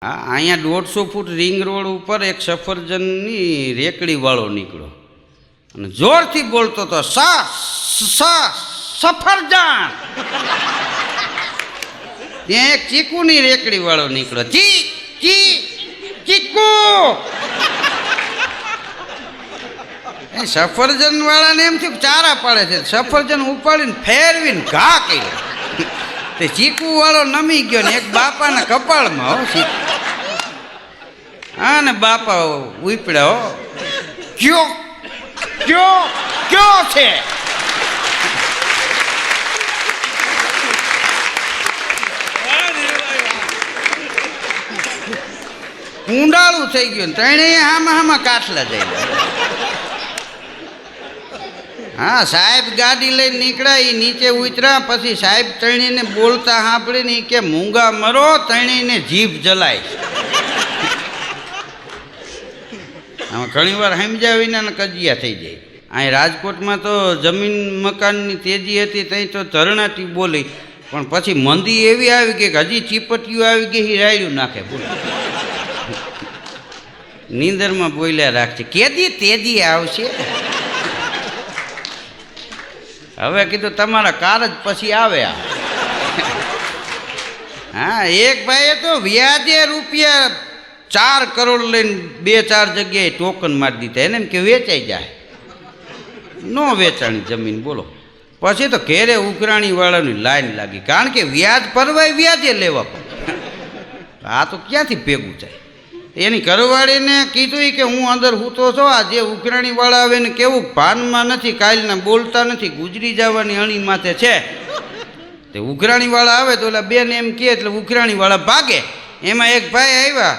હા, અહીંયા 150 foot ring road ઉપર એક સફરજનની રેકડી વાળો નીકળ્યો અને જોરથી બોલતો હતો, સફરજન. ત્યાં એક ચીકુની રેકડી વાળો નીકળ્યો, ચીકુ. સફરજન વાળાને એમ થયું ચારા પાડે છે, સફરજન ઉપાડીને ફેરવીને ઘા કર્યો. તે ચીકુ વાળો નમી ગયો ને એક બાપાના કપાળમાં. હો ચીકુ. હા ને બાપા ઉપડ્યા. હો કયો કયો કયો છે? ઊંડાળું થઈ ગયું. ત્રણેય હામાં કાઠલા જઈ. હા, સાહેબ ગાડી લઈને નીકળ્યા. એ નીચે ઉતર્યા. પછી સાહેબ ત્રણેયને બોલતા સાંભળીને કે મૂંગા મરો, ત્રણેયને જીભ જલાય. આમાં ઘણી વાર સમજ્યા વિના કજિયા થઈ જાય. અહીં રાજકોટમાં તો જમીન મકાનની તેજી હતી, ત્યાં તો ધરણાટી બોલી. પણ પછી મંદી એવી આવી ગઈ કે હજી ચીપટીઓ આવી ગઈ, એ રાયડું નાખે. બોલો, નીંદરમાં બોલ્યા રાખશે, કેદી તેજી આવશે. હવે કીધું તમારા કાર જ પછી આવે. હા, એક ભાઈએ તો વ્યાજે રૂપિયા 4 કરોડ લઈને 2-4 જગ્યાએ ટોકન મારી દીધા. એને એમ કે વેચાઈ જાય. નો વેચાણી જમીન. બોલો, પછી તો ઘેરે ઉઘરાણી વાળાની લાઈન લાગી, કારણ કે વ્યાજ પરવાય વ્યાજે લેવા પડે. આ તો ક્યાંથી ભેગું થાય? એની ઘરવાળીને કીધું કે હું અંદર હૂતો છો, આ જે ઉઘરાણી વાળા આવે ને કેવું ભાનમાં નથી, કાલના બોલતા નથી, ગુજરી જવાની અણી માથે છે. તે ઉઘરાણી વાળા આવે તો ઓલા બેન એમ કહે એટલે ઉઘરાણી વાળા ભાગે. એમાં એક ભાઈ આવ્યા,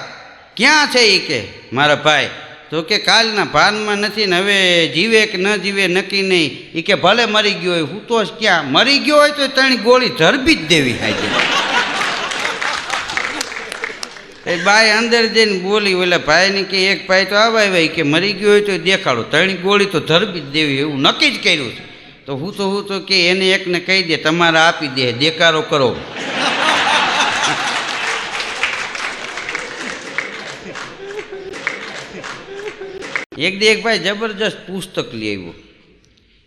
ક્યાં છે એ કે મારા ભાઈ? તો કે કાલના ભાનમાં નથી ને હવે જીવે કે ન જીવે નક્કી નહીં. એ કે ભલે મરી ગયો હોય, હું તો ક્યાં મરી ગયો હોય તો 3 ગોળી ધરબી જ દેવી. હાજે એ બાઈ અંદર જઈને બોલી ઓલા ભાઈને કે એક ભાઈ તો આવે કે મરી ગયો હોય તો દેખાડો, 3 ગોળી તો ધરબી જ દેવી, એવું નક્કી જ કર્યું છે. તો હું તો કે એને એકને કહી દે તમારે આપી દે, દેકારો કરો. એક ભાઈ જબરજસ્ત પુસ્તક લઈ આવ્યો.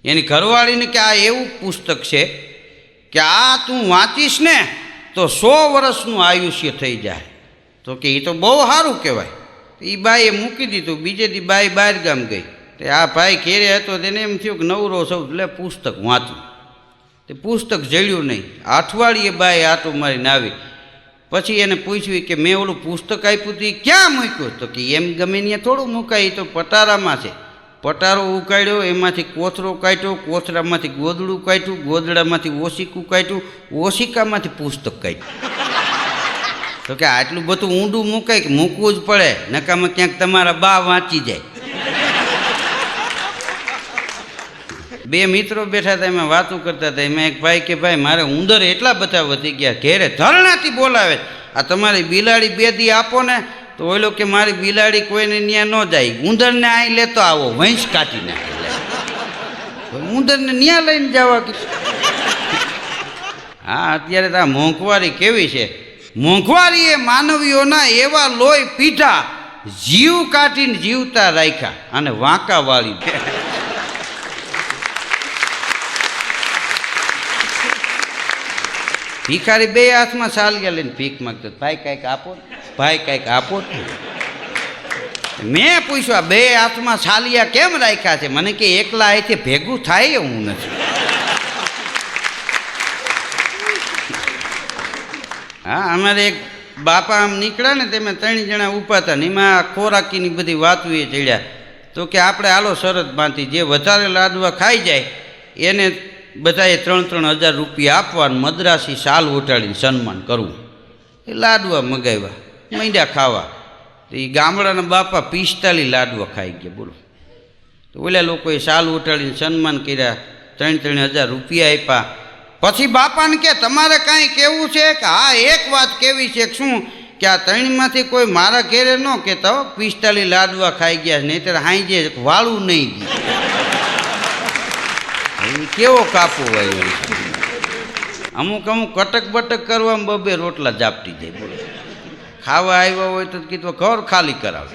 એની ઘરવાળીને કે આ એવું પુસ્તક છે કે આ તું વાંચીશ ને તો 100 વર્ષનું આયુષ્ય થઈ જાય. તો કે એ તો બહુ સારું કહેવાય. એ બાઈએ મૂકી દીધું. બીજે દી બાઈ બહાર ગામ ગઈ. તે આ ભાઈ ઘેરે હતો, તેને એમ થયું કે નવરો સૌ એટલે પુસ્તક વાંચું. તે પુસ્તક જળ્યું નહીં. અઠવાડિયે બાઈ આટો મારીને આવી. પછી એને પૂછ્યું કે મેં ઓલું પુસ્તક આપ્યું હતું એ ક્યાં મૂક્યું? તો કે એમ ગમે ત્યાં થોડું મુકાય, એ તો પટારામાં છે. પટારો ઉકાળ્યો, એમાંથી કોથરો કાઢ્યો, કોથરામાંથી ગોદડું કાઢ્યું, ગોદડામાંથી ઓશિકું કાઢ્યું, ઓશિકામાંથી પુસ્તક કાઢ્યું. તો કે આટલું બધું ઊંડું મૂકાય કે મૂકવું જ પડે, નકામાં ક્યાંક તમારા બા વાંચી જાય. 2 મિત્રો બેઠા હતા, એમાં વાતો કરતા હતા. એમાં એક ભાઈ કે ભાઈ મારે ઉંદર એટલા બધા વધી ગયા, ઘેરે ધરણાથી બોલાવે, આ તમારી બિલાડી 2 દી આપો ને. તો ઓલો કે મારી બિલાડી કોઈને ત્યાં ન જાય, ઉંદરને અહીં લેતો આવો, વંશ કાઢી નાખે. ઉંદરને ત્યાં લઈને જવા. હા, અત્યારે તો આ મોંઘવારી કેવી છે. મોંઘવારીએ માનવીઓના એવા લોહી પીઠા, જીવ કાઢીને જીવતા રાખ્યા અને વાંકા વાળી. ભિખારી 2 હાથમાં સાલિયા લઈને ભીખ માંગતો, ભાઈ કાંઈક આપો, ભાઈ કાંઈક આપો. મેં પૂછ્યું આ 2 હાથમાં સાલિયા કેમ રાખ્યા છે? મને કે એકલા અહીંથી ભેગું થાય હું નથી. હા, અમારે એક બાપા આમ નીકળ્યા ને, તેમાં 3 જણા ઊભા હતા ને એમાં ખોરાકીની બધી વાતો એ ચડ્યા. તો કે આપણે હાલો શરત બાંધી, જે વધારે લાડવા ખાઈ જાય એને બધાએ 3-3 હજાર રૂપિયા આપવા, મદ્રાસી શાલ ઉટાડીને સન્માન કરવું. એ લાડવા મગાવ્યા, માંડ્યા ખાવા. તો એ ગામડાના બાપા 45 લાડવા ખાઈ ગયા. બોલો, તો ઓલા લોકોએ શાલ ઉટાડીને સન્માન કર્યા, 3-3 હજાર રૂપિયા આપ્યા. પછી બાપાને કે તમારે કાંઈ કહેવું છે? કે હા, એક વાત કેવી છે. શું? કે આ 3માંથી કોઈ મારા ઘેરે ન કહેતા હો 45 લાડવા ખાઈ ગયા, નહીંતર હાંજે વાળું નહીં ગયું. કેવો કાપો હોય. અમુક કટક બટક કરવામાં 2 રોટલા જાપટી જાય. બોલો, ખાવા આવ્યા હોય તો કીધું ઘર ખાલી કરાવે.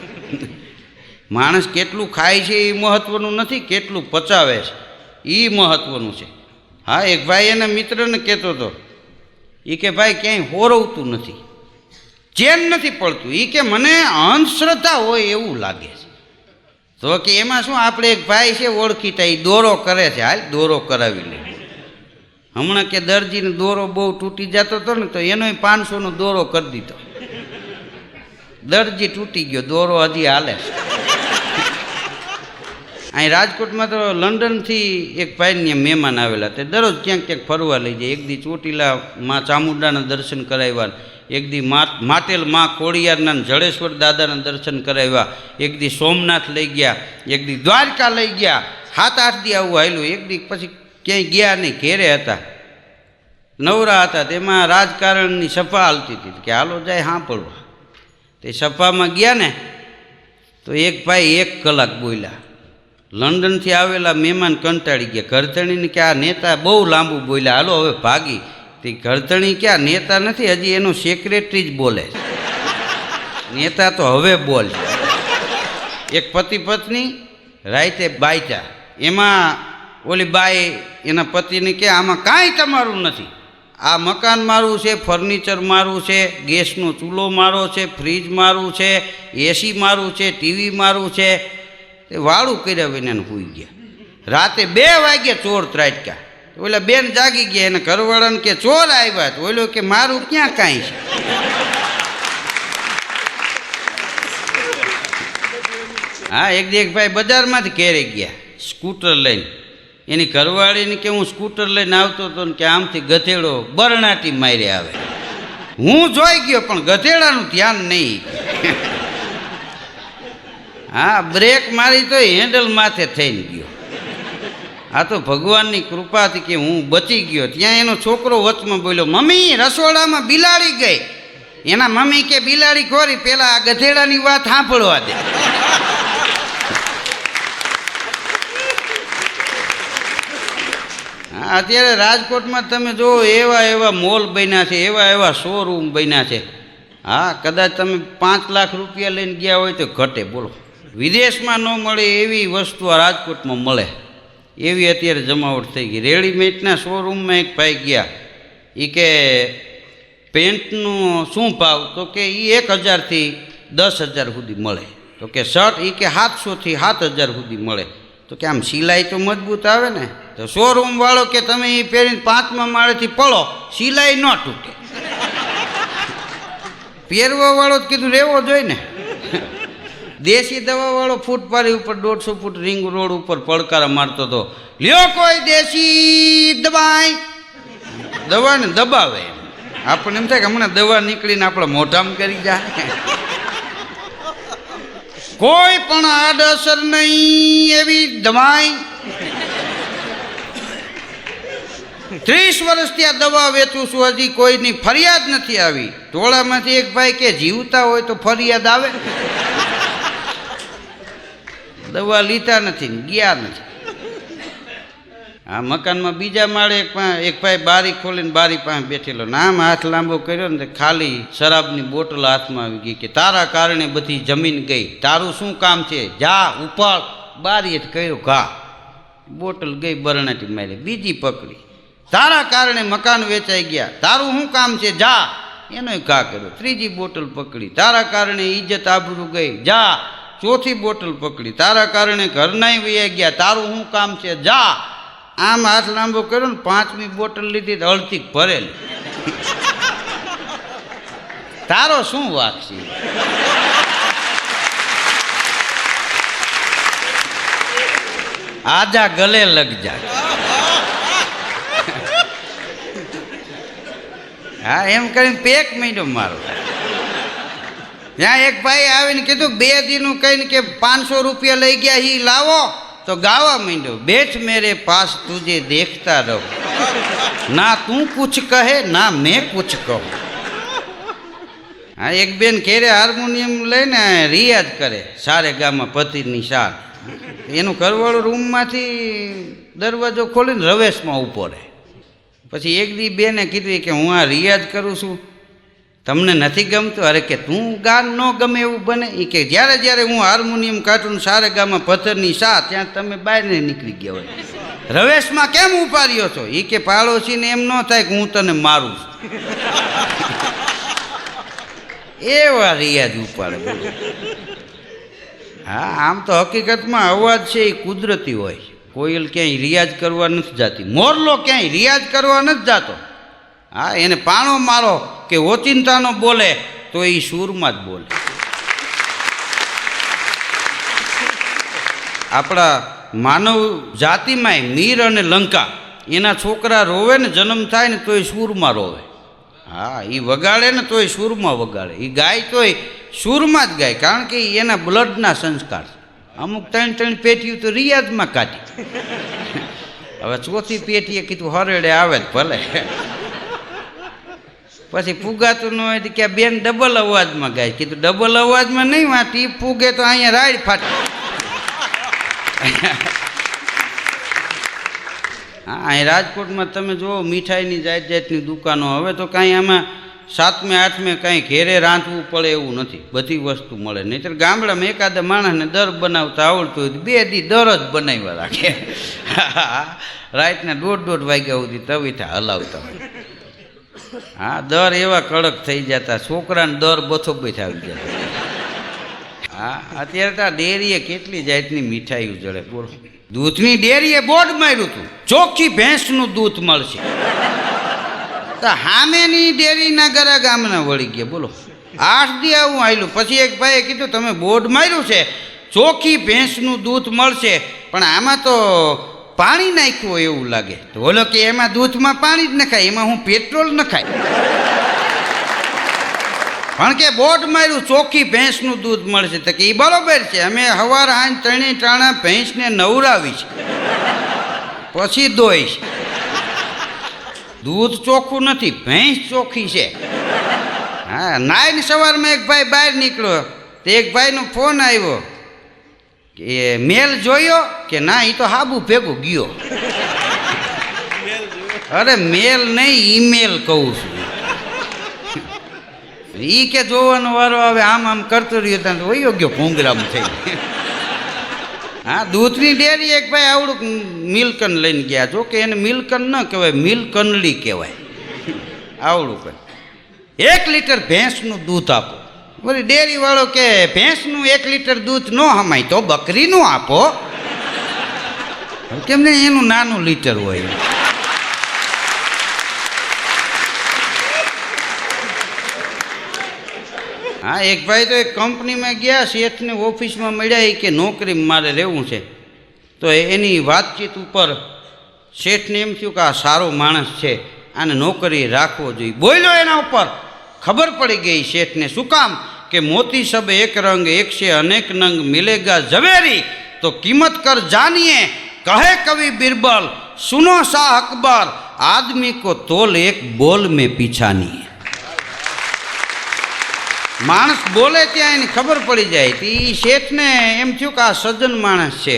માણસ કેટલું ખાય છે એ મહત્ત્વનું નથી, કેટલું પચાવે છે એ મહત્ત્વનું છે. હા, એક ભાઈ એના મિત્રને કહેતો હતો, એ કે ભાઈ ક્યાંય હોરવતું નથી, ચેન નથી પડતું. એ કે મને અંધશ્રદ્ધા હોય એવું લાગે છે. તો કે એમાં શું, આપણે એક ભાઈ છે ઓળખીતા, એ દોરો કરે છે, હાલ દોરો કરાવી લે. હમણાં કે દરજીને દોરો બહુ તૂટી જતો હતો ને તો એનો 500નો દોરો કરી દીધો. દરજી તૂટી ગયો, દોરો હજી હાલે છે. અહીં રાજકોટમાં તો લંડનથી એક ભાઈને મહેમાન આવેલા, તે દરરોજ ક્યાંક ક્યાંક ફરવા લઈ જાય. એક દી ચોટીલા માં ચામુંડાના દર્શન કરાવ્યા, એક દી માટેલ માં ખોડિયારના જડેશ્વર દાદાના દર્શન કરાવ્યા, એક દી સોમનાથ લઈ ગયા, એક દી દ્વારકા લઈ ગયા. 7-8 દી આવું હાલ્યું. એક દી પછી ક્યાંય ગયા નહીં, ઘેરે હતા, નવરા હતા. તેમાં રાજકારણની સભા હાલતી હતી કે હાલો જાય સાંભળવા. તે સભામાં ગયા ને તો એક ભાઈ 1 કલાક બોલ્યા. લંડનથી આવેલા મહેમાન કંટાળી ગયા. ઘરધણીને કે આ નેતા બહુ લાંબુ બોલ્યા, હાલો હવે ભાગી. તે ઘરધણી કે આ નેતા નથી, હજી એનો સેક્રેટરી જ બોલે છે, નેતા તો હવે બોલ. એક પતિ પત્ની રાતે બાયતા, એમાં ઓલી બાઈ એના પતિને કે આમાં કાંઈ તમારું નથી, આ મકાન મારું છે, ફર્નિચર મારું છે, ગેસનો ચૂલો મારો છે, ફ્રીજ મારું છે, એસી મારું છે, ટીવી મારું છે. તે વાળું કર્યા વિના સૂઈ ગયા. રાતે 2 વાગ્યા ચોર ત્રાટક્યા. ઓલા બેન જાગી ગયા, એને ઘરવાળાને કે ચોર આવ્યા. તો ઓલો કે મારું ક્યાં કાંઈ છે. હા, એક દી એક ભાઈ બજારમાંથી ઘેરે ગયા સ્કૂટર લઈને. એની ઘરવાળીને કે હું સ્કૂટર લઈને આવતો હતો ને કે આમથી ગધેડો બરણાટી મારી આવે. હું જોઈ ગયો પણ ગધેડાનું ધ્યાન નહીં. હા, બ્રેક મારી તો હેન્ડલ માથે થઈને ગયો. આ તો ભગવાનની કૃપાથી કે હું બચી ગયો. ત્યાં એનો છોકરો વચમાં બોલ્યો, મમ્મી રસોડામાં બિલાડી ગઈ. એના મમ્મી કે બિલાડી ખોરી, પેલા આ ગધેડાની વાત સાંભળવા દે. હા, અત્યારે રાજકોટમાં તમે જો એવા એવા મોલ બન્યા છે, એવા એવા શોરૂમ બન્યા છે. હા, કદાચ તમે 5 લાખ રૂપિયા લઈને ગયા હોય તો ઘટે. બોલો, વિદેશમાં ન મળે એવી વસ્તુ આ રાજકોટમાં મળે, એવી અત્યારે જમાવટ થઈ ગઈ. રેડીમેડના શોરૂમમાં એક ભાઈ ગયા, એ કે પેન્ટનું શું ભાવ? તો કે એ 1000થી 10,000 સુધી મળે. તો કે શર્ટ એ કે 700થી 7,000 સુધી મળે. તો કે આમ સિલાઈ તો મજબૂત આવે ને. તો શોરૂમ વાળો કે તમે એ પહેરીને 5મા માળેથી પડો, સિલાઈ ન તૂટે. પહેરવા વાળો કીધું રહેવો જોઈએ ને. દેશી દવાવાળો ફૂટપારી ઉપર 150 ફૂટ રિંગ રોડ ઉપર પડકારા મારતો હતો, લ્યો કોઈ દેશી દવાને દબાવે. આપણને એમ થાય કે હમણાં દવા નીકળીને આપણા મોઢામાં કરી જાય. કોઈ પણ આડઅસર નહીં એવી દવાઈ. 30 વર્ષથી આ દવા વેચું છું, હજી કોઈની ફરિયાદ નથી આવી. ટોળામાંથી એક ભાઈ કે જીવતા હોય તો ફરિયાદ આવે. દવા લીધા નથી ને ગયા નથી. આ મકાનમાં બીજા માળે એક ભાઈ બારી ખોલીને બારી પાસે બેઠેલો, નામ હાથ લાંબો કર્યો ને ખાલી શરાબની બોટલ હાથમાં આવી ગઈ. કે તારા કારણે બધી જમીન ગઈ, તારું શું કામ છે, જા ઉપાડ. બારીએ કર્યો ઘા, બોટલ ગઈ બરણાટી મારી. બીજી પકડી, તારા કારણે મકાન વેચાઈ ગયા, તારું શું કામ છે, જા. એનોય ઘા કર્યો. ત્રીજી બોટલ પકડી, તારા કારણે ઇજ્જત આબરૂ ગઈ, જા. ચોથી બોટલ પકડી, તારા કારણે ઘરનાય વૈયા ગયા, તારું શું કામ છે, જા. આમ હાથ લાંબો કર્યો ને 5મી બોટલ લીધી, અડધી ભરેલી. તારો શું વાક છે? આજા ગલે લગ જા. હા, એમ કરીને પેક માંડ્યો મારો. ત્યાં એક ભાઈ આવીને કીધું 2 દીનું કહીને કે 500 રૂપિયા લઈ ગયા, હી લાવો. તો ગાવા માંડ્યો, બેઠ મેરે પાસ તુજે દેખતા રહો, ના તું કુછ કહે ના મેં કુછ કહું. હા, એક બેન ઘેરે હાર્મોનિયમ લઈને રિયાઝ કરે, સારે ગામાં પતિની શાન. એનું ઘરવાળું રૂમમાંથી દરવાજો ખોલીને રવેશમાં ઊભો રહે. પછી એક દી બેને કીધું કે હું આ રિયાઝ કરું છું, તમને નથી ગમતું? અરે કે તું ગાન ન ગમે એવું બને? એ કે જ્યારે જ્યારે હું હાર્મોનિયમ કાઢું સારે ગામાં પથ્થરની સા ત્યાં તમે બહાર નીકળી ગયા હોય. રવેશમાં કેમ ઉપાડ્યો છો? એ કે પાડોશીને એમ ન થાય કે હું તને મારું છું. એવા રિયાજ ઉપાડે. હા, આમ તો હકીકતમાં અવાજ છે એ કુદરતી હોય. કોયલ ક્યાંય રિયાજ કરવા નથી જતી, મોરલો ક્યાંય રિયાજ કરવા નથી જતો. હા, એને પાણો મારો કે ઓચિંતાનો બોલે તો એ સૂરમાં જ બોલે. આપણા માનવ જાતિમાંય મીર અને લંકા એના છોકરા રોવે ને જન્મ થાય ને તોય સૂરમાં રોવે. હા, એ વગાડે ને તોય સૂરમાં વગાડે, એ ગાય તોય સૂરમાં જ ગાય, કારણ કે એના બ્લડના સંસ્કાર. અમુક 3 પેટીઓ તો રિયાઝમાં કાઢી. હવે ચોથી પેટીએ કીધું હરેડે આવે જ ભલે. પછી ફૂગાતું ન હોય તો કે બેન ડબલ અવાજમાં ગાય. કીધું ડબલ અવાજમાં નહીં વાંટી, ફૂગે તો અહીંયા રાડ ફાટે. હા, અહીં રાજકોટમાં તમે જુઓ મીઠાઈની જાત જાતની દુકાનો. હવે તો કાંઈ આમાં 7મે 8મે કાંઈ ઘેરે રાંધવું પડે એવું નથી, બધી વસ્તુ મળે. નહીંતર ગામડામાં એકાદા માણસને દર બનાવતા આવડતું હોય તો 2 દી દર જ બનાવ્યા રાખે. રાતના 1:30 વાગ્યા સુધી તવીથા હલાવતા હોય. હા, દર એવા કડક થઈ જતા, છોકરાને દર બથો બેઠા આવી જતા. હા, અત્યારે તો આ ડેરીએ કેટલી જાતની મીઠાઈઓ જડે બોલો. દૂધની ડેરીએ બોર્ડ માર્યું હતું, ચોખ્ખી ભેંસનું દૂધ મળશે. તો હામેની ડેરીના ગરા ગામના વળી ગયા બોલો. 8 દી આવું આવેલું. પછી એક ભાઈએ કીધું તમે બોર્ડ માર્યું છે ચોખ્ખી ભેંસનું દૂધ મળશે, પણ આમાં તો પાણી નાખ્યું હોય એવું લાગે. તો બોલો કે એમાં દૂધમાં પાણી જ નખાય, એમાં હું પેટ્રોલ નખાય. પણ કે બોર્ડ માર્યું ચોખ્ખી ભેંસનું દૂધ મળશે. તો કે એ બરોબર છે, અમે સવાર સાંજ 3 ટાણા ભેંસને નવરાવી છે પછી દોઈશ. દૂધ ચોખ્ખું નથી, ભેંસ ચોખ્ખી છે. હા, નાઈને સવારમાં એક ભાઈ બહાર નીકળ્યો તો એક ભાઈનો ફોન આવ્યો કે મેલ જોયો કે ના, એ તો હાબુ ભેગો ગયો. અરે મેલ નહીં, ઈમેલ કહું છું. એ કે જોવાનો વારો આવે આમ આમ કરતો રહ્યો ત્યાં વયો ગયો ભૂંગરામાં થઈ. હા, દૂધની ડેરી એક ભાઈ આવડું મિલ્કન લઈને ગયા. જો કે એને મિલ્કન ન કહેવાય, મિલ્કનલી કહેવાય. આવડું કંઈ 1 લીટર ભેંસનું દૂધ આપો. બોલી ડેરી વાળો કે ભેંસનું 1 લીટર દૂધ ન હમાય તો બકરીનું આપો. કેમ ને એનું નાનું લીટર હોય. હા, એક ભાઈ તો એક કંપનીમાં ગયા, શેઠને ઓફિસમાં મળ્યા. કે નોકરી મારે રહેવું છે. તો એની વાતચીત ઉપર શેઠને એમ થયું કે આ સારો માણસ છે, આને નોકરી રાખવો જોઈએ. બોલ્યો એના ઉપર, ખબર પડી ગઈ શેઠને. શું કામ? કે મોતી સબ એક રંગ એક સે અનેક નંગ મિલેગા ઝવેરી તો કિંમત કર જાનિए કહે કવિ બિરબલ સુનો શાહ અકબર આદમી को तोल एक बोल में पीछा नहीं. માણસ બોલે ત્યાં એની ખબર પડી જાય. તો એ શેઠને એમ થયું કે આ સજ્જન માણસ છે,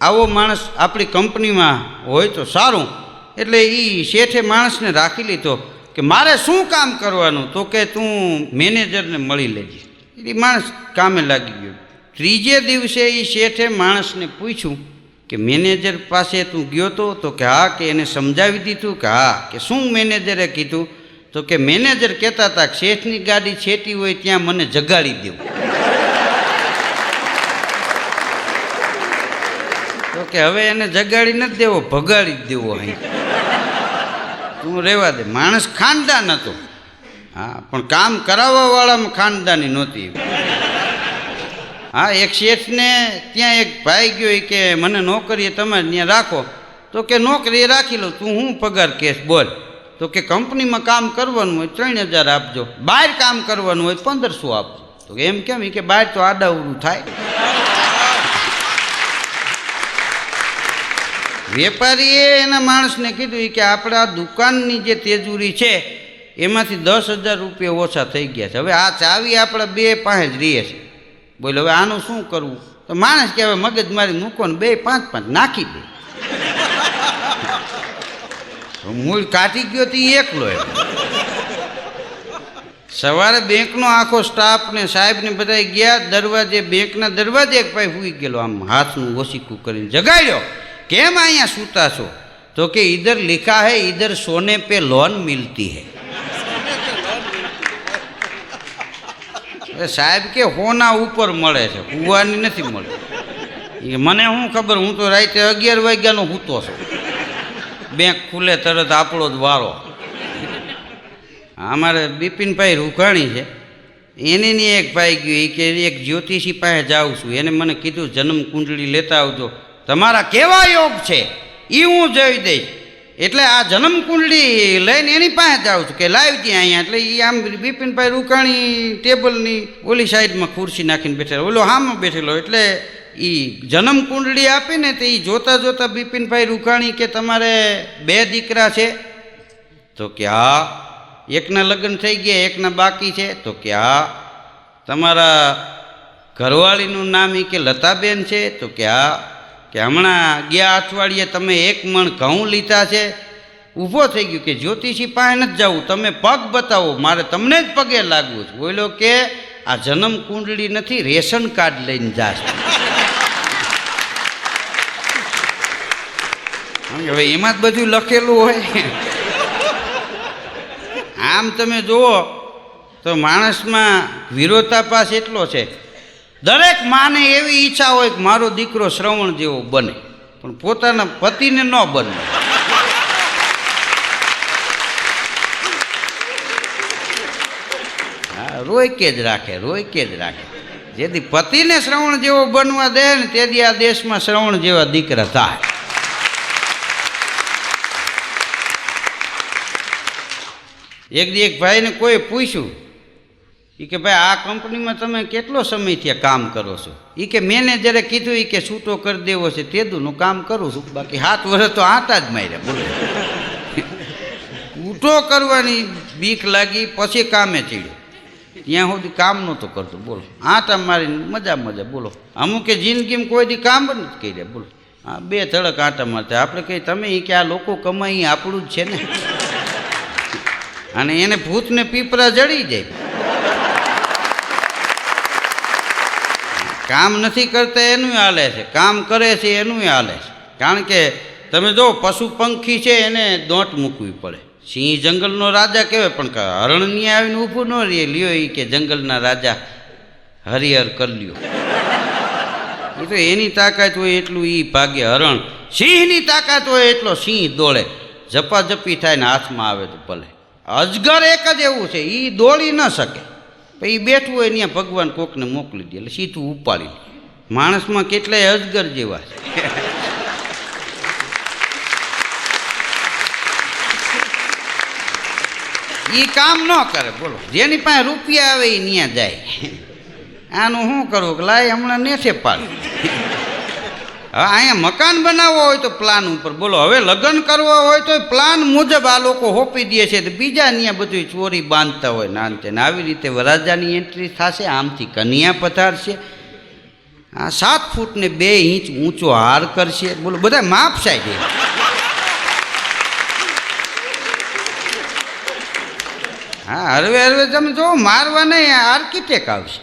આવો માણસ આપણી કંપનીમાં હોય તો સારું. એટલે એ શેઠે માણસને રાખી લીધો કે મારે શું કામ કરવાનું? તો કે તું મેનેજરને મળી લેજે. એ માણસ કામે લાગી ગયો. 3જે દિવસે એ શેઠે માણસને પૂછ્યું કે મેનેજર પાસે તું ગયો તો કે હા. કે એને સમજાવી દીધું કે હા. કે શું મેનેજરે કીધું? તો કે મેનેજર કહેતા હતા કે શેઠની ગાડી છેટી હોય ત્યાં મને જગાડી દેવું. તો કે હવે એને જગાડી નથી દેવો, ભગાડી જ દેવો. અહીં તું રહેવા દે. માણસ ખાનદાન હતો. હા, પણ કામ કરાવવાવાળામાં ખાનદાની નહોતી. હા, એક શેઠને ત્યાં એક ભાઈ ગયો કે મને નોકરીએ તમારે ત્યાં રાખો. તો કે નોકરી રાખી લો, તું હું પગાર કેસ બોલ? તો કે કંપનીમાં કામ કરવાનું હોય 3000 આપજો, બહાર કામ કરવાનું હોય 1500 આપજો. તો એમ કેમ? કે બહાર તો આડાવડું થાય. વેપારીએ એના માણસને કીધું કે આપણા દુકાનની જે તેજુરી છે એમાંથી 10,000 રૂપિયા ઓછા થઈ ગયા છે. હવે આ ચાવી આપણા 2 પાસે જ રહીએ છે. બોલો હવે આનું શું કરવું? તો માણસ કે હવે મગજ મારી મૂકો ને 2 5 નાખી દે. મૂળ કાઢી ગયો તો એકલો. સવારે બેંકનો આખો સ્ટાફ ને સાહેબ ને બધા ગયા દરવાજે, બેંકના દરવાજે એક ભાઈ સૂઈ ગયેલો, આમ હાથનું ઓસીકું કરીને જગાડ્યો, કેમ અહીંયા સૂતા છો? તો કે ઇધર लिखा है इधर सोने पे लोन मिलती है। સાહેબ કે હોના ઉપર મળે છે, કુવાની નથી મળતી। મને શું ખબર, હું તો રાતે 11 વાગ્યાનો સૂતો છું, બેંક ખુલે તરત આપણો જ વારો। અમારે બિપિનભાઈ રૂઘાણી છે, એની ની એક ભાઈ ગયું, એ કે એક જ્યોતિષી પાસે જાઉં છું, એને મને કીધું જન્મ કુંડળી લેતા આવજો, તમારા કેવા યોગ છે એ હું જોઈ દઈશ। એટલે આ જન્મ કુંડળી લઈને એની પાસે જાઉં છું કે લાવજી અહીંયા। એટલે એ આમ બિપિનભાઈ રૂઘાણી ટેબલની ઓલી સાઈડમાં ખુરશી નાખીને બેઠેલો, ઓલો હામાં બેઠેલો, એટલે એ જન્મ કુંડળી આપીને તો એ જોતા જોતા બિપિનભાઈ રૂઘાણી કે તમારે 2 દીકરા છે? તો કે હા। એકના લગ્ન થઈ ગયા, એકના બાકી છે? તો કે હા। તમારા ઘરવાળીનું નામ એ કે લતાબેન છે? તો કે હા। કે હમણાં ગયા અઠવાડિયે તમે 1 મણ ઘઉં લીધા છે? ઊભો થઈ ગયો કે જ્યોતિષી પાસે નથી જવું, તમે પગ બતાવો, મારે તમને જ પગે લાગવું છે। બોલો કે આ જન્મ કુંડળી નથી, રેશન કાર્ડ લઈને જાશ। હવે એમાં જ બધું લખેલું હોય। આમ તમે જુઓ તો માણસમાં વિરોધાભાસ એટલો છે। દરેક માને એવી ઈચ્છા હોય કે મારો દીકરો શ્રવણ જેવો બને, પણ પોતાના પતિને ન બને। હા, રોયકે જ રાખે, રોયકે જ રાખે। જેથી પતિને શ્રવણ જેવો બનવા દે ને તેથી આ દેશમાં શ્રવણ જેવા દીકરા થાય। એક દી એક ભાઈને કોઈ પૂછ્યું એ કે ભાઈ આ કંપનીમાં તમે કેટલો સમયથી કામ કરો છો? એ કે મેનેજરે કીધું એ કે છૂટો કરી દેવો છે તેદુનું કામ કરું છું, બાકી 7 વર્ષ તો આટા જ માર્યા। બોલો, છૂટો કરવાની બીક લાગી, પછી કામે ચડ્યો, ત્યાં સુધી કામ નહોતો કરતો। બોલો, આટા મારીને મજા મજા। બોલો, અમુકે જિંદગીમાં કોઈ દી કામ જ નથી કર્યા। બોલો, હા, 2 ધડક આટા મારતા। આપણે કહીએ તમે એ કે આ લોકો કમાઈ આપણું જ છે ને, અને એને ભૂતને પીપરા જડી જાય। કામ નથી કરતા એનું હાલે છે, કામ કરે છે એનું હાલે છે। કારણ કે તમે જો પશુ પંખી છે એને દોટ મૂકવી પડે। સિંહ જંગલનો રાજા કહેવાય, પણ હરણની આવીને ઊભું ન રહે, લ્યો એ કે જંગલના રાજા હરિહર કરી લ્યો। એ તો એની તાકાત હોય એટલું એ ભાગે હરણ, સિંહની તાકાત હોય એટલો સિંહ દોડે, ઝપાઝપી થાય ને હાથમાં આવે તો ભલે। અજગર એક જ એવું છે, એ દોડી ન શકે, પણ એ બેઠું હોય ત્યાં ભગવાન કોકને મોકલી દે એટલે સીધું ઉપાડી લે। માણસમાં કેટલાય અજગર જેવા છે। એ કામ ન કરે। બોલો, જેની પાસે રૂપિયા આવે એ ત્યાં જાય। આનું શું કરવું કે લાય હમણાં નેઠે પાડ। હવે અહીંયા મકાન બનાવવો હોય તો પ્લાન ઉપર, બોલો હવે લગ્ન કરવા હોય તો પ્લાન મુજબ આ લોકો હોપી દે છે, તો બીજા ત્યાં બધું ચોરી બાંધતા હોય ના અંતે। આવી રીતે વરરાજાની એન્ટ્રી થશે, આમથી કન્યા પધારશે, આ 7 ફૂટ ને 2 ઇંચ ઊંચો હાર કરશે। બોલો, બધા માપ સાહેબ। હા, હરવે હરવે તમે જો મારવા નહીં, આર્કિટેક્ટ આવશે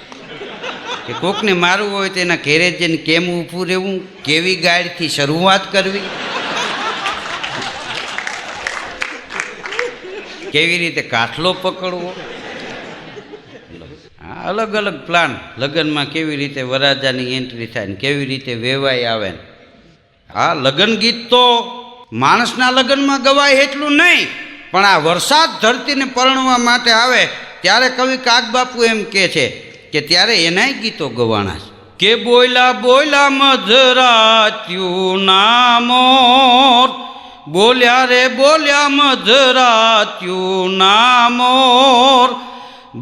કે કોકને મારવું હોય તો એના ઘેરે જઈને કેમ ઊભું રહેવું, કેવી ગાડીથી શરૂઆત કરવી, કેવી રીતે કાઠલો પકડવો। હા, અલગ અલગ પ્લાન। લગ્નમાં કેવી રીતે વરરાજાની એન્ટ્રી થાય ને કેવી રીતે વેવાઈ આવે ને। હા, લગ્ન ગીત તો માણસના લગ્નમાં ગવાય એટલું નહીં, પણ આ વરસાદ ધરતીને પરણવા માટે આવે ત્યારે કવિ કાગબાપુ એમ કહે છે કે ત્યારે એનાય ગીતો ગવાણા છે કે બોયલા બોયલા મધરાત્યું ના મોર, બોલ્યા રે બોલ્યા મધરાત્યું ના મોર,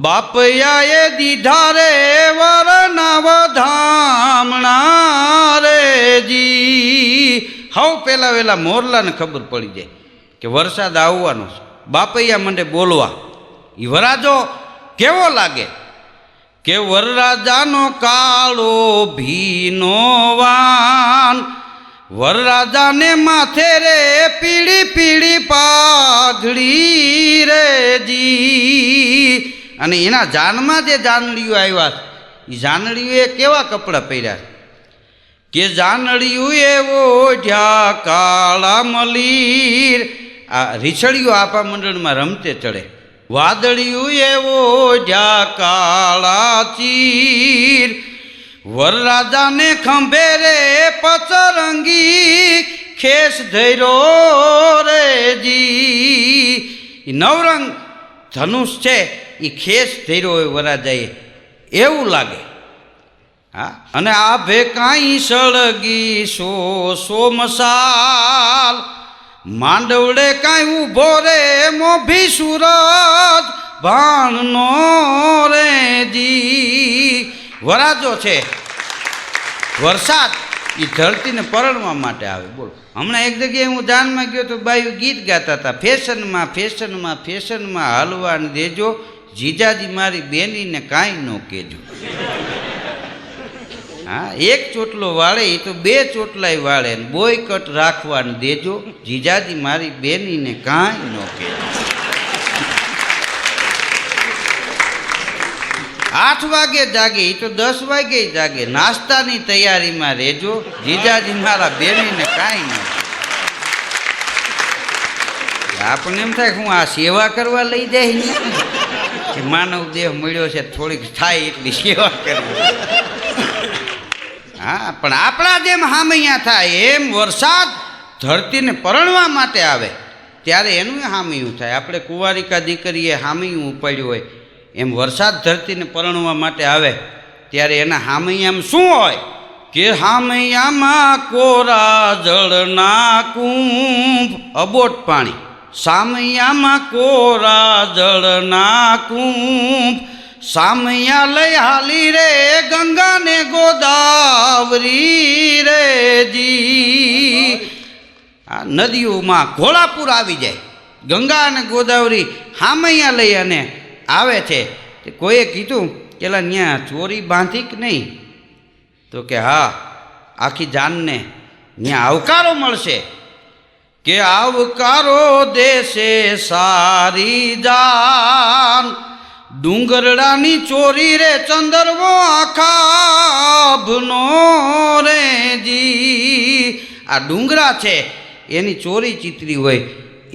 બાપયાએ દીધા રે વરના વધામણા રે જી। હવ પેલા વેલા મોરલાને ખબર પડી જાય કે વરસાદ આવવાનો છે, બાપૈયા મંડે બોલવા। એ વરાજો કેવો લાગે કે વરરાજાનો કાળો ભીનો વાન, વરરાજાને માથે રે પીળી પીળી પાઘડી રે જી, અને એના જાનમાં જે જાનડીઓ આવ્યા એ જાનડીઓએ કેવા કપડાં પહેર્યા કે જાનડીઓએ ઓઢ્યા કાળા મલીર. આ રીછડીઓ આપા મંડળમાં રમતે ચડે. વાદળીઓએ ઓઢ્યા કાળા ચીર. વરરાજાને ખંભે રે પચરંગી ખેસ ધૈરો રે જી. નવરંગ ધનુષ છે એ ખેસ ધૈરો હોય વરરાજાએ એવું લાગે. હા, અને આભે કાંઈ સળગી સો મસાલ. માંડવડે કાંઈ ઊભો રે મોભી સૂરજ ભાણનો રે જી. વરાજો છે વરસાદ એ ધરતીને પરણવા માટે આવે. બોલો, હમણાં એક જગ્યાએ હું જાનમાં ગયો તો બાયું ગીત ગાતા હતા, ફેશનમાં ફેશનમાં ફેશનમાં હાલવાને દેજો, જીજાજી મારી બેનીને કાંઈ ન કહેજો. હા, એક ચોટલો વાળે એ તો બે ચોટલાય વાળે. બોયકટ રાખવાને દેજો, જીજાજી મારી બેનીને કાંઈ ન કહેજો. 8 વાગે જાગે એ તો 10 વાગે જાગે. નાસ્તાની તૈયારીમાં રહેજો, જીજાજી મારા બેનીને કાંઈ ન. આપણને એમ થાય હું આ સેવા કરવા લઈ જાય ને કે માનવ દેહ મળ્યો છે થોડીક થાય એટલી સેવા કરવી. હા, પણ આપણા જેમ હામૈયા થાય એમ વરસાદ ધરતીને પરણવા માટે આવે ત્યારે એનું હામૈયું થાય. આપણે કુંવારિકા દીકરીએ હામૈયું ઉપાડ્યું હોય એમ વરસાદ ધરતીને પરણવા માટે આવે ત્યારે એના હામૈયામાં શું હોય કે હામૈયામાં કોરા જળના કુંભ અબોટ પાણી. સામૈયામાં કોરા જળના કુંભ. સામૈયા લઈ હાલી રે ગંગાને ગોદાવરી રે જી. આ નદીઓમાં ઘોડાપુર આવી જાય. ગંગા અને ગોદાવરી હામૈયા લઈ અને આવે છે. કોઈએ કીધું કે ત્યાં ચોરી બાંધી કે નહીં? તો કે હા, આખી જાનને ત્યાં આવકારો મળશે કે આવકારો દેશે સારી જાન. ડુંગરડાની ચોરી રે ચંદરવો આખાભનો રે જી. આ ડુંગરા છે એની ચોરી ચિતરી હોય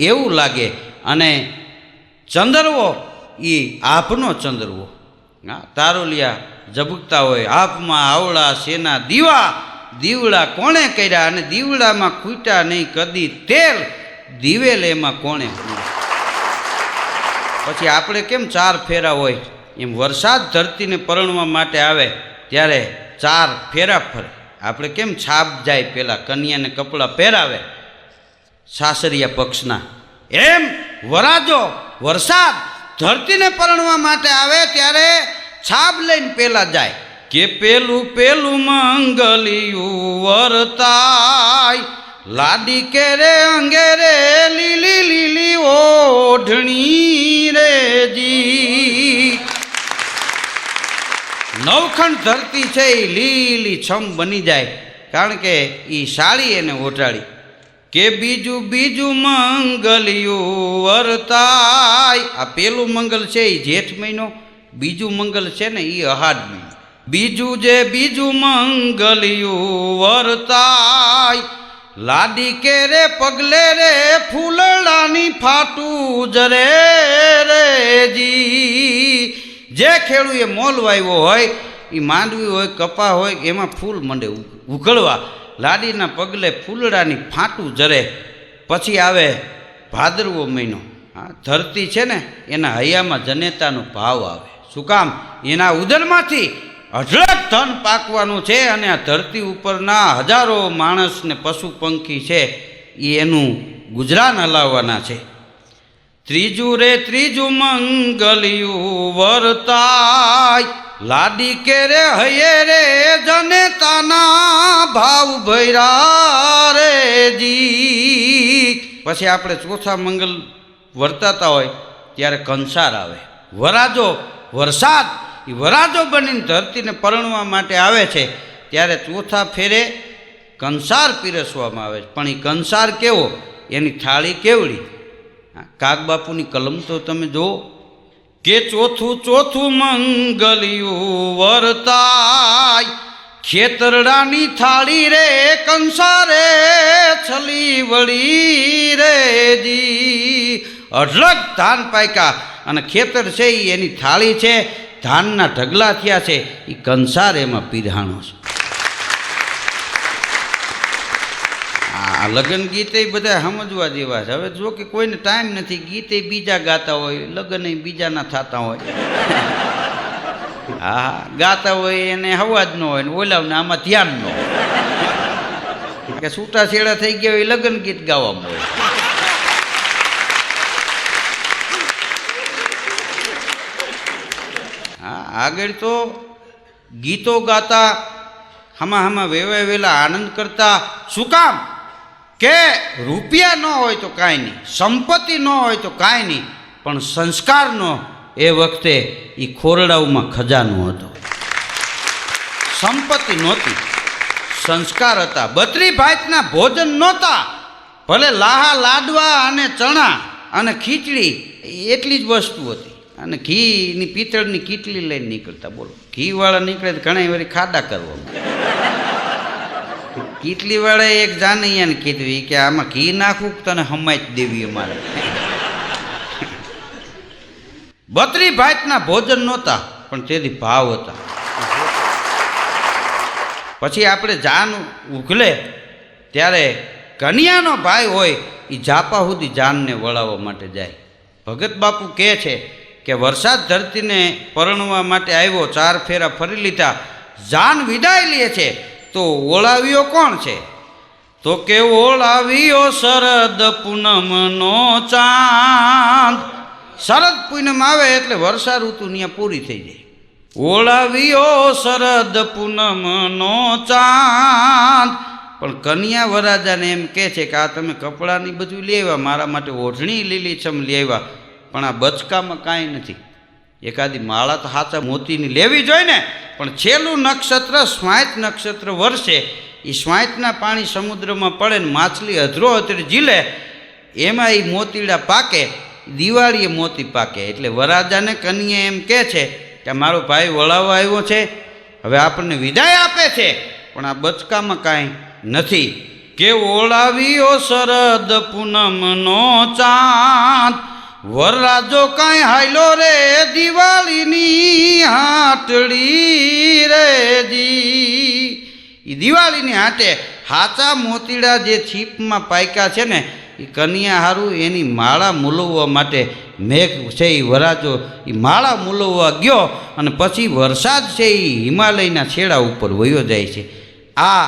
એવું લાગે. અને ચંદરવો એ આભનો ચંદરવો. હા, તારોલિયા ઝબકતા હોય આભમાં આવડા શેના દીવા. દીવડા કોણે કર્યા અને દીવડામાં ખૂટ્યા નહીં કદી તેલ. દિવેલ એમાં કોણે. પછી આપણે કેમ 4 ફેરા હોય એમ વરસાદ ધરતીને પરણવા માટે આવે ત્યારે 4 ફેરા ફરે. આપણે કેમ છાપ જાય પહેલાં કન્યાને કપડાં પહેરાવે સાસરિયા પક્ષના, એમ વરાજો વરસાદ ધરતીને પરણવા માટે આવે ત્યારે છાપ લઈને પહેલાં જાય કે પેલું પેલું મંગલિયું વરતાય. લાડી કે રે અંગે રે લીલી લીલી ઓઢણી રે જી. નવખંડ ધરતી છે એ લીલી છમ બની જાય કારણ કે એ સાડી એને ઓઢાડી. કે બીજું બીજું મંગલિયું વરતાય. આ પેલું મંગલ છે એ જેઠ મહિનો, બીજું મંગલ છે ને એ અહાડ મહિનો. બીજું જે બીજું મંગલિયું વરતાય. લાડી કે રે પગલે રે ફૂલડાની ફાટું જરે રે જી. જે ખેડૂએ મોલ વાવ્યો હોય એ માંડવી હોય કપા હોય એમાં ફૂલ મંડે ઉઘડવા. લાડીના પગલે ફૂલડાની ફાટું જરે. પછી આવે ભાદરવો મહિનો. હા, ધરતી છે ને એના હૈયામાં જનેતાનો ભાવ આવે. શું કામ? એના ઉદરમાંથી અઢળક ધન પાકવાનું છે અને આ ધરતી ઉપરના હજારો માણસને પશુ પંખી છે એ એનું ગુજરાન હલાવવાના છે. ત્રીજું રે ત્રીજું મંગલિયું વરતાય. લાડી કે રે હૈયે રે જનેતાના ભાવ ભૈરા રે જી. પછી આપણે ચોથા મંગલ વર્તાતા હોય ત્યારે કંસાર આવે. વરાજો વરસાદ એ વરાજો બનીને ધરતીને પરણવા માટે આવે છે ત્યારે ચોથા ફેરે કંસાર પીરસવામાં આવે છે. પણ એ કંસાર કેવો, એની થાળી કેવડી. કાગબાપુની કલમ તો તમે જુઓ કે ચોથું ચોથું મંગલિયું વર્તાય, ખેતરડાની થાળી રે કંસારે છલી વળી રે જી. અઢળક ધાન પાક્યા અને ખેતર છે એ એની થાળી છે, ધાનના ઢગલા થયા છે, એ કંસાર એમાં પીરહાણો છે. આ લગ્ન ગીતે બધા સમજવા જેવા છે. હવે જો કે કોઈને ટાઈમ નથી, ગીતે બીજા ગાતા હોય, લગ્ન બીજાના થતા હોય. હા, ગાતા હોય એને અવાજ ન હોય ને ઓલાવને આમાં ધ્યાન ન હોય કે છૂટાછેડા થઈ ગયા હોય લગ્ન ગીત ગાવામાં હોય. હા, આગળ તો ગીતો ગાતા, હામાં વેવાય વેલા આનંદ કરતા. શું કામ? કે રૂપિયા ન હોય તો કાંઈ નહીં, સંપત્તિ ન હોય તો કાંઈ નહીં, પણ સંસ્કારનો એ વખતે એ ખોરડાઓમાં ખજાનો હતો. સંપત્તિ નહોતી, સંસ્કાર હતા. 32 ભાતના ભોજન નહોતા, ભલે લાહા લાડવા અને ચણા અને ખીચડી એટલી જ વસ્તુ હતી. અને ઘીની પિત્તળની કીટલી લઈને નીકળતા. બોલો, ઘીવાળા નીકળે તો ઘણા વારી ખાડા કરવામાં. કીટલીવાળાએ એક જાનૈયાને કીધું કે આમાં ઘી નાખવું તને હમાઈ જ દેવી અમારે. 32 ભાતના ભોજન નહોતા, પણ તેથી ભાવ હતા. પછી આપણે જાન ઉઘલે ત્યારે કન્યાનો ભાઈ હોય એ જાપા સુધી જાનને વળાવવા માટે જાય. ભગત બાપુ કહે છે કે વરસાદ ધરતીને પરણવા માટે આવ્યો, 4 ફેરા ફરી લીધા, જાન વિદાય લે છે, તો ઓળાવ્યો કોણ છે? તો કે ઓળાવ્યો શરદ પૂનમનો ચાંદ. શરદ પૂનમ આવે એટલે વર્ષા ઋતુ ત્યાં પૂરી થઈ જાય. ઓળાવ્યો શરદ પૂનમનો ચાંદ. પણ કન્યા વરાજાને એમ કહે છે કે આ તમે કપડાની બધું લેવા, મારા માટે ઓઢણી લીલીછમ લેવા, પણ આ બચકામાં કાંઈ નથી. એકાદી માળા તો સાચા મોતીની લેવી જોઈએ ને. પણ છેલ્લું નક્ષત્ર સ્વાંત નક્ષત્ર વર્ષે, એ સ્વાંતના પાણી સમુદ્રમાં પડે ને માછલી અધરો અધરી ઝીલે, એમાં એ મોતીડા પાકે, દિવાળીએ મોતી પાકે. એટલે વરાજાને કન્યા એમ કહે છે કે મારો ભાઈ વળાવવા આવ્યો છે, હવે આપણને વિદાય આપે છે, પણ આ બચકામાં કાંઈ નથી. કે ઓળાવ્યો શરદ પૂનમનો ચાંદ, વરરાજો કાંઈ હાયલો રે દિવાળીની હાટડી રે જી. એ દિવાળીની હાટે હાચા મોતીડા જે છીપમાં પાક્યા છે ને, એ કન્યા હારું એની માળા મૂલવવા માટે મેઘ છે એ વરાજો એ માળા મૂલવવા ગયો, અને પછી વરસાદ છે એ હિમાલયના છેડા ઉપર વયો જાય છે. આ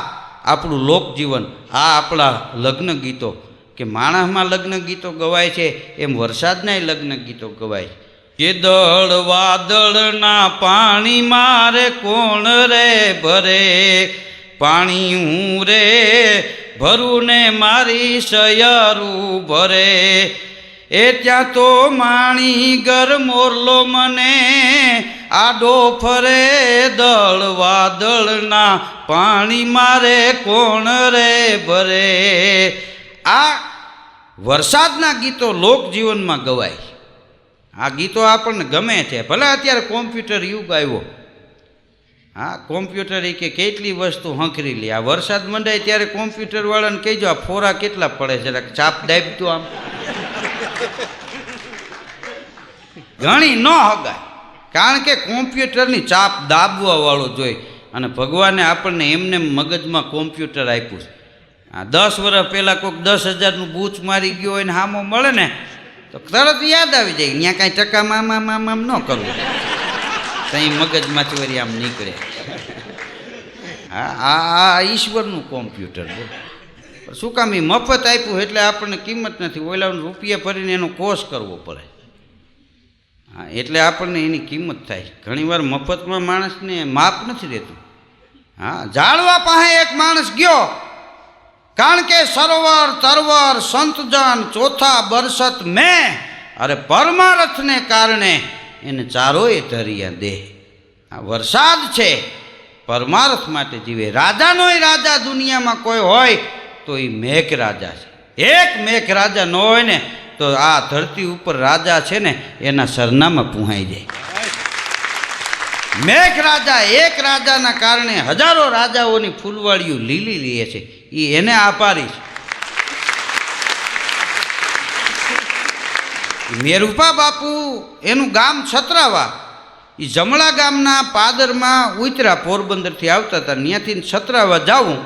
આપણું લોકજીવન, આ આપણા લગ્ન ગીતો. કે માણસમાં લગ્ન ગીતો ગવાય છે એમ વરસાદના લગ્ન ગીતો ગવાય છે. કે દળ વાદળના પાણી મારે કોણ રે ભરે, પાણી હું રે ભરું ને મારી સયારું ભરે. એ ત્યાં તો માણી ગર મોરલો મને આડો ફરે, દળ વાદળના પાણી મારે કોણ રે ભરે. આ વરસાદના ગીતો લોકજીવનમાં ગવાય. આ ગીતો આપણને ગમે છે. ભલે અત્યારે કોમ્પ્યુટર યુગ આવ્યો, હા કોમ્પ્યુટર એ કે કેટલી વસ્તુ હંકરી લે. આ વરસાદ મંડાય ત્યારે કોમ્પ્યુટરવાળાને કહેજો આ ફોરા કેટલા પડે છે, ચાપ દાબતું આમ ઘણી ન હગાય. કારણ કે કોમ્પ્યુટરની ચાપ દાબવાવાળો જોઈ. અને ભગવાને આપણને એમને મગજમાં કોમ્પ્યુટર આપ્યું છે. આ 10 વર્ષ પહેલાં કોઈક 10,000નું બૂચ મારી ગયો હોય ને હામો મળે ને તો તરત યાદ આવી જાય, ત્યાં કાંઈ ટકા મામ ન કરવું, ત્યાં મગજમાંથી વળી આમ નીકળે. હા, આ ઈશ્વરનું કોમ્પ્યુટર. શું કામ? એ મફત આપ્યું એટલે આપણને કિંમત નથી. ઓલાનું રૂપિયા ભરીને એનો કોર્સ કરવો પડે. હા, એટલે આપણને એની કિંમત થાય. ઘણીવાર મફતમાં માણસને માપ નથી રહેતું. હા, જાળવા પાસે એક માણસ ગયો, કારણ કે સરોવર તરવર સંતજન ચોથા બરસત મેં, અરે પરમારથને કારણે એને ચારોય ધર્યા દેહ. આ વરસાદ છે, પરમારથ માટે જીવે. રાજાનોય રાજા દુનિયામાં કોઈ હોય તો એ મેઘ રાજા છે. એક મેઘ રાજા ન હોય ને તો આ ધરતી ઉપર રાજા છે ને એના સરનામાં પૂહાઈ જાય. મેઘ રાજા એક રાજાના કારણે હજારો રાજાઓની ફૂલવાળીઓ લીલી લે છે. એ એને આભારી છે. મેરુપા બાપુ એનું ગામ છત્રાવા. એ જમણા ગામના પાદરમાં ઉતર્યા, પોરબંદરથી આવતા હતા, ત્યાંથી છત્રાવા જાવું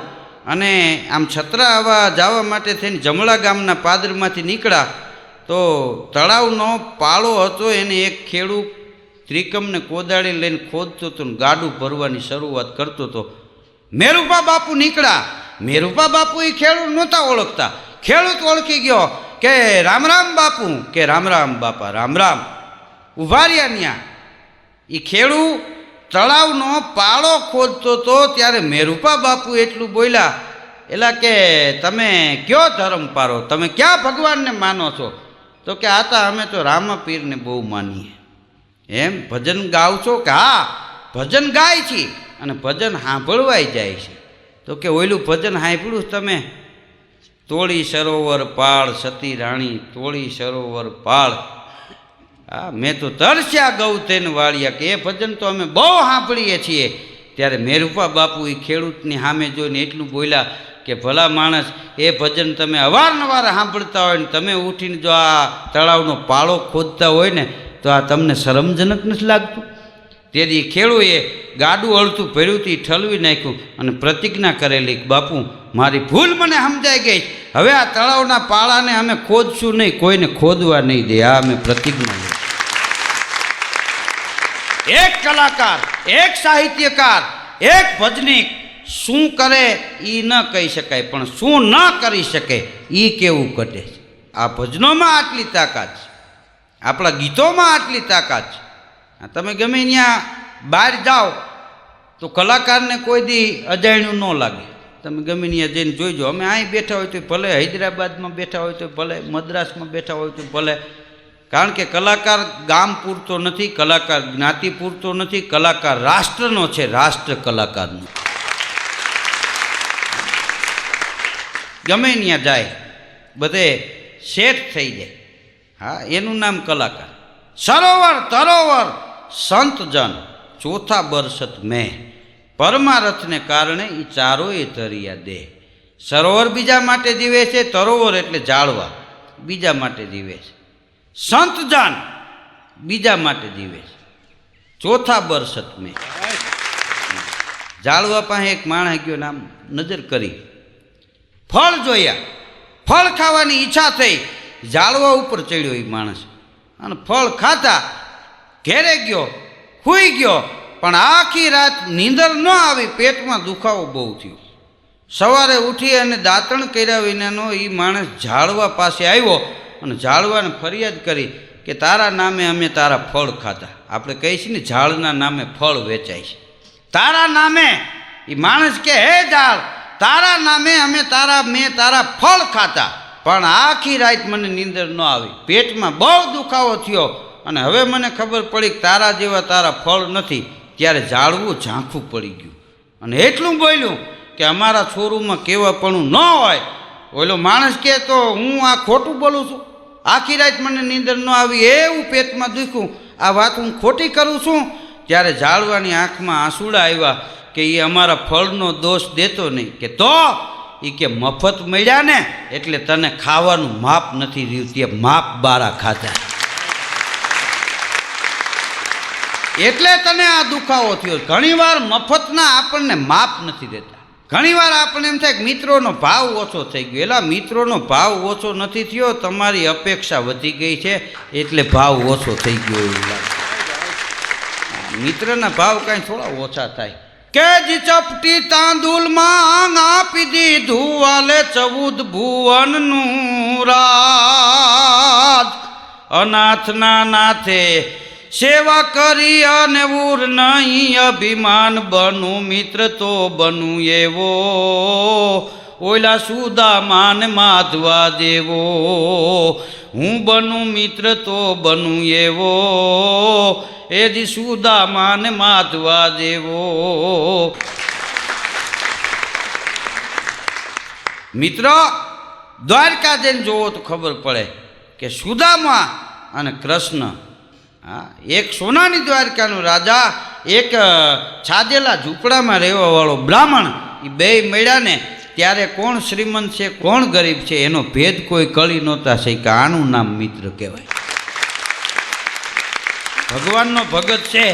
અને આમ છત્રાવા જવા માટે થઈને જમણા ગામના પાદરમાંથી નીકળ્યા તો તળાવનો પાળો હતો. એને એક ખેડૂત ત્રિકમને કોદાળી લઈને ખોદતો હતો, ગાડું ભરવાની શરૂઆત કરતો હતો. મેરુપા બાપુ નીકળ્યા. મેરુપા બાપુ એ ખેડૂત નહોતા ઓળખતા. ખેડૂત ઓળખી ગયો કે રામ રામ બાપુ, કે રામ રામ બાપા, રામ રામ. ઉભા રહ્યા ત્યાં. એ ખેડૂત તળાવનો પાળો ખોદતો હતો ત્યારે મેરુપા બાપુ એટલું બોલ્યા, એલા કે તમે કયો ધર્મ પારો, તમે ક્યાં ભગવાનને માનો છો? તો કે આતા અમે તો રામાપીરને બહુ માનીએ. એમ ભજન ગાવ છો? કે હા, ભજન ગાય છે અને ભજન સાંભળવાય જાય છે. તો કે ઓયલું ભજન સાંભળ્યું તમે? તોળી સરોવર પાળ સતી રાણી, તોળી સરોવર પાળ. હા, મેં તો તરસ્યા ગૌ તેને વાળ્યા. કે એ ભજન તો અમે બહુ સાંભળીએ છીએ. ત્યારે મેરુપા બાપુ એ ખેડૂતની સામે જોઈને એટલું બોલ્યા કે ભલા માણસ, એ ભજન તમે અવારનવાર સાંભળતા હોય ને તમે ઉઠીને જો આ તળાવનો પાળો ખોદતા હોય ને તો આ તમને શરમજનક નથી લાગતું? તેથી ખેડૂએ ગાડું અડધું ભર્યું હતું, ઠલવી નાખ્યું અને પ્રતિજ્ઞા કરેલી, બાપુ મારી ભૂલ મને સમજાઈ ગઈ, હવે આ તળાવના પાળાને અમે ખોદશું નહીં, કોઈને ખોદવા નહીં દે. આ અમે પ્રતિજ્ઞા લઈ. એક કલાકાર, એક સાહિત્યકાર, એક ભજનીક શું કરે એ ન કહી શકાય, પણ શું ન કરી શકે એ કેવું ઘટે છે. આ ભજનોમાં આટલી તાકાત છે, આપણા ગીતોમાં આટલી તાકાત છે. તમે ગમે ત્યાં બહાર જાઓ તો કલાકારને કોઈ દી અજાણ્યું ન લાગે. તમે ગમે ત્યાં જઈને જોઈજો. અમે અહીં બેઠા હોય તો ભલે, હૈદરાબાદમાં બેઠા હોય તો ભલે, મદ્રાસમાં બેઠા હોય તો ભલે. કારણ કે કલાકાર ગામ પૂરતો નથી, કલાકાર જ્ઞાતિ પૂરતો નથી, કલાકાર રાષ્ટ્રનો છે, રાષ્ટ્ર કલાકારનો. ગમે ત્યાં જાય બધે શેઠ થઈ જાય. હા, એનું નામ કલાકાર. સરોવર તરોવર સંતજન ચોથા બરસત મેં, પરમારથને કારણે એ ચારોએ ધરિયા દે. સરોવર બીજા માટે જીવે છે, તરોવર એટલે જાળવા બીજા માટે જીવે છે, સંતજન બીજા માટે જીવે છે. ચોથા બરસત મેં. જાળવા પાસે એક માણસ ગયો, નામ નજર કરી, ફળ જોયા, ફળ ખાવાની ઈચ્છા થઈ, જાળવા ઉપર ચડ્યો એ માણસ અને ફળ ખાતા ઘેરે ગયો, સૂઈ ગયો, પણ આખી રાત નીંદર ન આવી, પેટમાં દુખાવો બહુ થયો. સવારે ઉઠી અને દાંતણ કર્યા વિનાનો એ માણસ ઝાડવા પાસે આવ્યો અને ઝાડવાને ફરિયાદ કરી કે તારા નામે અમે તારા ફળ ખાધા. આપણે કહીએ છીએ ને ઝાડના નામે ફળ વેચાય છે. તારા નામે એ માણસ કે હે ઝાડ, તારા નામે મેં તારા ફળ ખાતા, પણ આખી રાત મને નીંદર ન આવી, પેટમાં બહુ દુખાવો થયો અને હવે મને ખબર પડી કે તારા જેવા તારા ફળ નથી. ત્યારે ઝાડવું ઝાંખું પડી ગયું અને એટલું બોલ્યું કે અમારા છોરુમાં કેવાપણું ન હોય. ઓલો માણસ કહે તો હું આ ખોટું બોલું છું? આખી રાત મને નીંદર ન આવી, એવું પેટમાં દુખ્યું, આ વાત હું ખોટી કરું છું? ત્યારે ઝાડવાની આંખમાં આંસુડા આવ્યા કે એ અમારા ફળનો દોષ દેતો નહીં. કે તો એ કે મફત મળ્યા ને એટલે તને ખાવાનું માપ નથી રહ્યું, તે માપ બારા ખાધા એટલે તને આ દુખાવો થયો. ઘણીવાર મફતના આપણને માપ નથી દેતા. ઘણીવાર આપણને એમ થાય કે મિત્રોનો ભાવ ઓછો થઈ ગયો. એલા, મિત્રોનો ભાવ ઓછો નથી થયો, તમારી અપેક્ષા વધી ગઈ છે એટલે ભાવ ઓછો થઈ ગયો એવું લાગે. મિત્રના ભાવ કાંઈ થોડા ઓછા થાય. કે જી ચપટી તાંદુલમાં આપી દીધું વાલે 14 ભુવનનું રાજ, અનાથના નાથે સેવા કરી અને ઉર નહીં અભિમાન બનું, મિત્ર તો બનું એવો ઓલા સુદામાને માધવા દેવો. હું બનું મિત્ર તો બનું એવો એજી સુદામાને માધવા દેવો. મિત્રો, દ્વારકા જઈને જોવો તો ખબર પડે કે સુદામા અને કૃષ્ણ, હા, એક સોનાની દ્વારકાનો રાજા, એક છાજેલા ઝૂંપડામાં રહેવાવાળો બ્રાહ્મણ, એ બે મળ્યા ને ત્યારે કોણ શ્રીમંત છે કોણ ગરીબ છે એનો ભેદ કોઈ કળી નહોતા છે કે આનું નામ મિત્ર કહેવાય. ભગવાનનો ભગત છે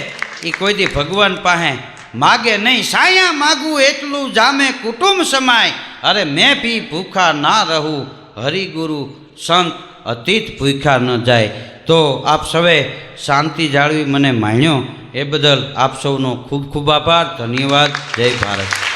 એ કોઈથી ભગવાન પાસે માગે નહીં. સાયા માગું એટલું જામે કુટુંબ સમાય, અરે મેં ભી ભૂખા ના રહું, હરિગુરુ સંત અતીત ભૂખા ન જાય. તો આપ સૌએ શાંતિ જાળવી મને માણ્યો એ બદલ આપ સૌનો ખૂબ ખૂબ આભાર, ધન્યવાદ. જય ભારત.